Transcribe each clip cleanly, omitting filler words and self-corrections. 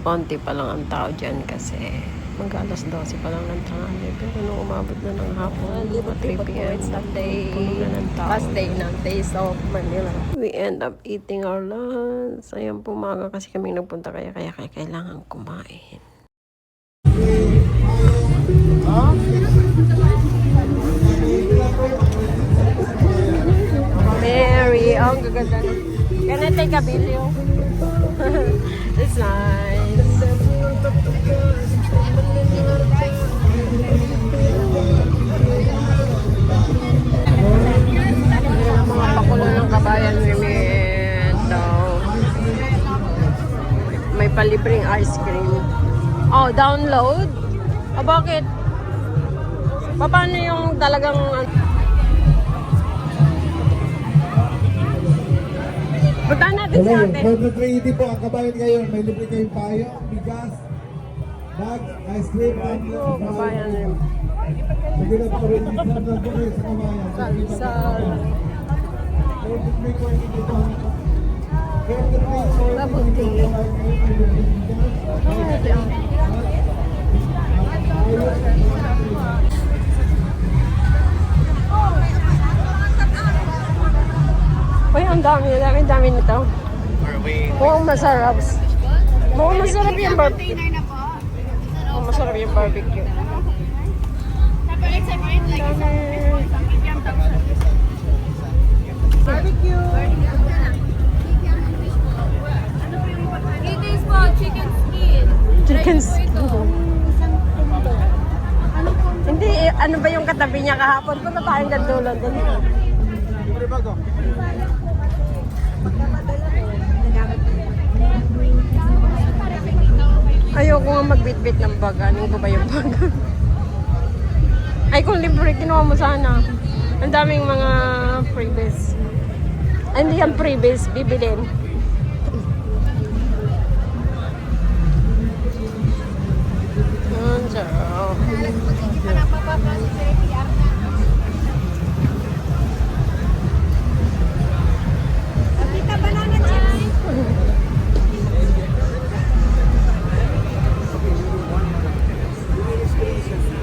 konti pa lang ang tao dyan kasi mag-alas 12 pa lang ng tanghali. Pero nung umabot na ng hapon, mga 3 p.m. puno na ng tao. Last day ng Taste of Manila. We end up eating our lunch. Ayan, pumaga kasi kami nagpunta kaya kailangan kumain. Mary, ang gaganda. Can I take a video? It's nice. Mga pakulo ng kabayan Mimito. May palibreng ice cream. Oh, download? Oh, bakit? Paano yung talagang... Puntahan natin si ate. For 380 po ang kabayan ngayon. May libre kayong payo, bigas, bag, ice cream, and Oh, kabayan rin. sige na po rin. Isang lang po kayo sa kabayan. Salsal. 43 po yung dito. 43 po. Bubble tea. Oh, ito yung... Uy, ang dami nito. Mukhang masarap. Mukhang masarap yung barbecue. Mukhang masarap yung barbecue. Barbecue. It is po chicken skin. Chicken skin. Hindi, ano ba yung katabi niya kahapon? Punta tayong gandulan doon. Libre bago. Ayoko nga magbitbit ng bag. Anong ko ba yung bag? Ay, kung libre, kinuha mo sana. Ang daming mga freebies. Ay, hindi yan freebies, bibilin. Sarap.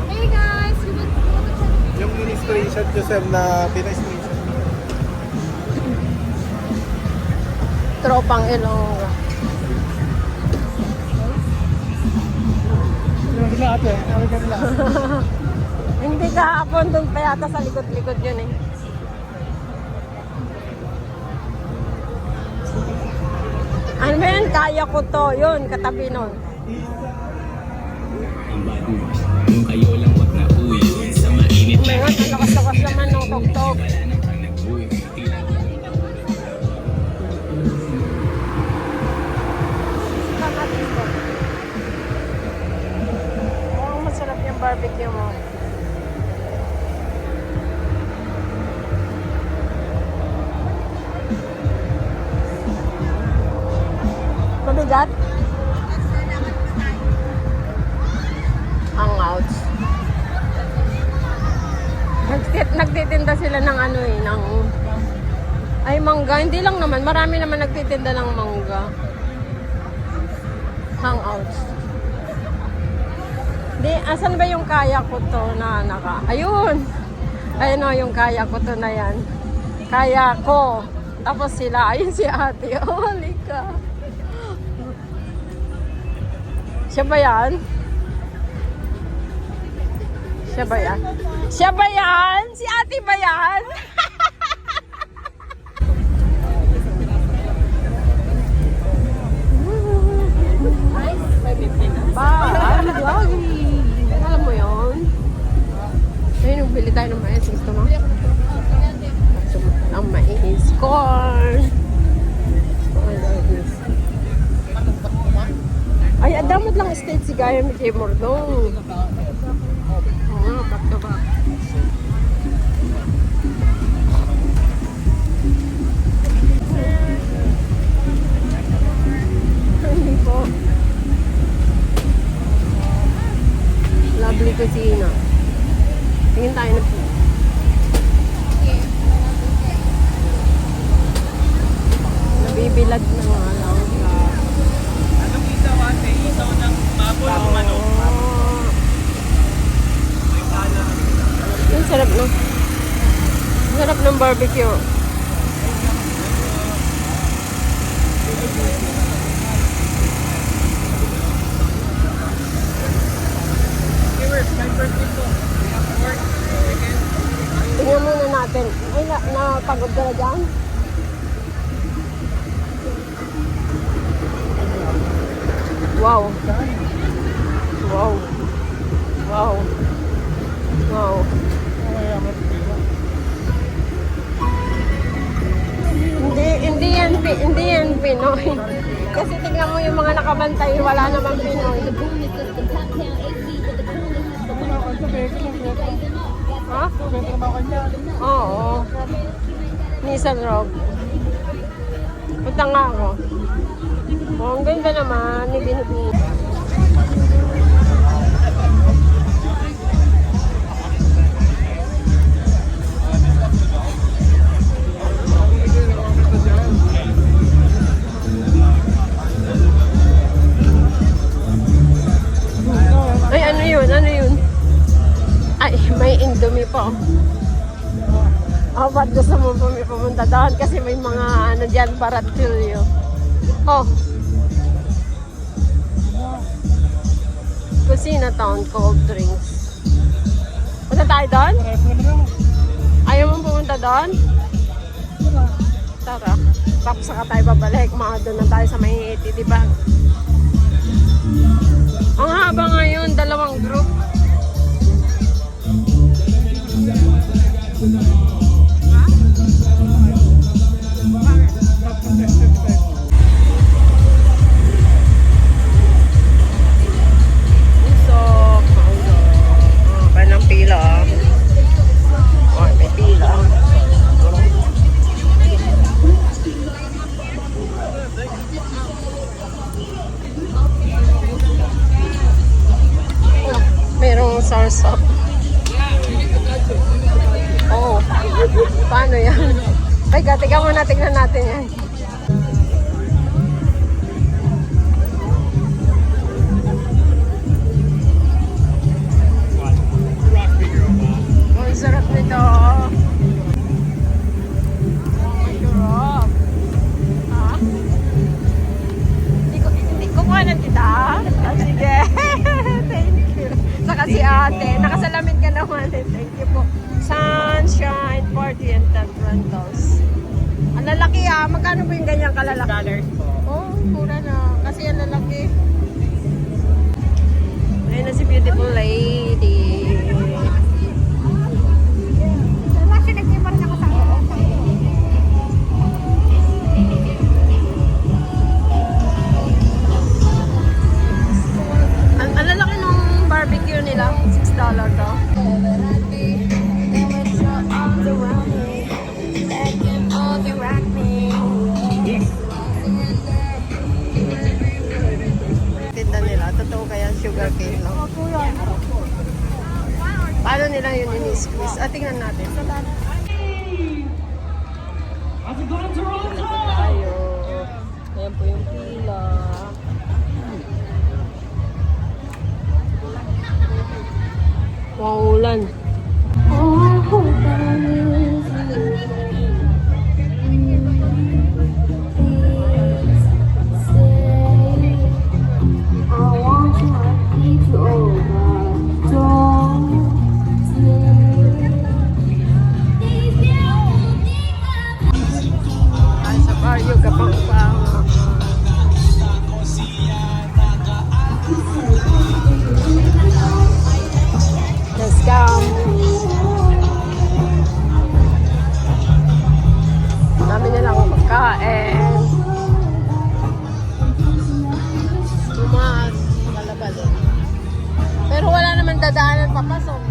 Hey guys, Yung mini-screenshot ko, sir, na pina-screenshot. Tropang Ilongga. Ate, Hindi kahapon, doon pa yata sa likod-likod yun eh. Ano ba yan? Kaya ko to. Yun, katabi nun. Kung kayo lang wag na uwi sa mainit na Meron, ang lakas-lakas naman ng tok-tok. Oh, masarap yung barbecue mo. Mabigat? Hangouts. Nagtitinda sila ng ano eh, ng... Ay, mangga. Hindi lang naman. Marami naman nagtitinda ng mangga. Hangouts. Di, asan ba yung kaya ko to na naka... Ayun! Ayun o, yung kaya ko to na yan. Kaya ko. Tapos sila, ayun si ate. Holy ka. Siya ba yan? Siya ba yan? Siya ba yan? Si ate ba yan? Ba? Lagi. Alam mo yun? Ayun, bili tayo ng mais. Gusto mo? Ang mais. Corn. I love this. Ay, adamot lang state si Gaya Mickey Mordong. Oo nga, back to back. Hindi po. Lovely Cuisina. Tingin tayo na po. Nabibilad na nga lang. Anong isaw, ate? barbecue. Tingnan muna natin. Ay, napagod ka na dyan? Wow. Wow. Wow. Wow. Hindi yan Pinoy. Kasi tingnan mo yung mga nakabantay, wala namang Pinoy. Ha? Oo. Nissan Rogue. Punta nga ako. Oh, ang ganda naman ni Binibini. Ay, ano yun? Ano yun? Ay, may Indomie po. Oh, ba't gusto mo pumunta doon? Kasi may mga ano dyan, baratilyo. Oh. Kusina Town, cold drinks. Punta tayo doon? Ayaw mo pumunta doon? Tara. Tapos saka tayo babalik. Mga doon na tayo sa may 80, di ba? Ang haba ngayon, dalawang group. Sarsap. Oh, paano yan? Ay, teka muna, tignan natin yan. Oh, ang sarap nito. Ang sarap. Ha? Hindi ko kuha ng tita. Sige. Thank you. Saka si ate. Nakasalamin ka naman. Thank you po. Sunshine Party and Tent Rentals. Ang lalaki ah. Magkano po yung ganyang kalalaki? $2 po. Oh, mura na. Kasi ang lalaki. Ayun na si beautiful lady. Kasi nagsimpa rin ako sa Ang lalaki nung barbecue nila. $6 daw. Tinda nila. Totoo kaya sugar cane lang. Paano nila yun in-squeeze? Tingnan natin. Tayo. Ayan po yung pila. Wow, ulan. Ay, sa baryo, kapang-pang. Let's go. Dami nilang pagkain. Tumas, kalabal. Pero wala naman dadaanan papasok.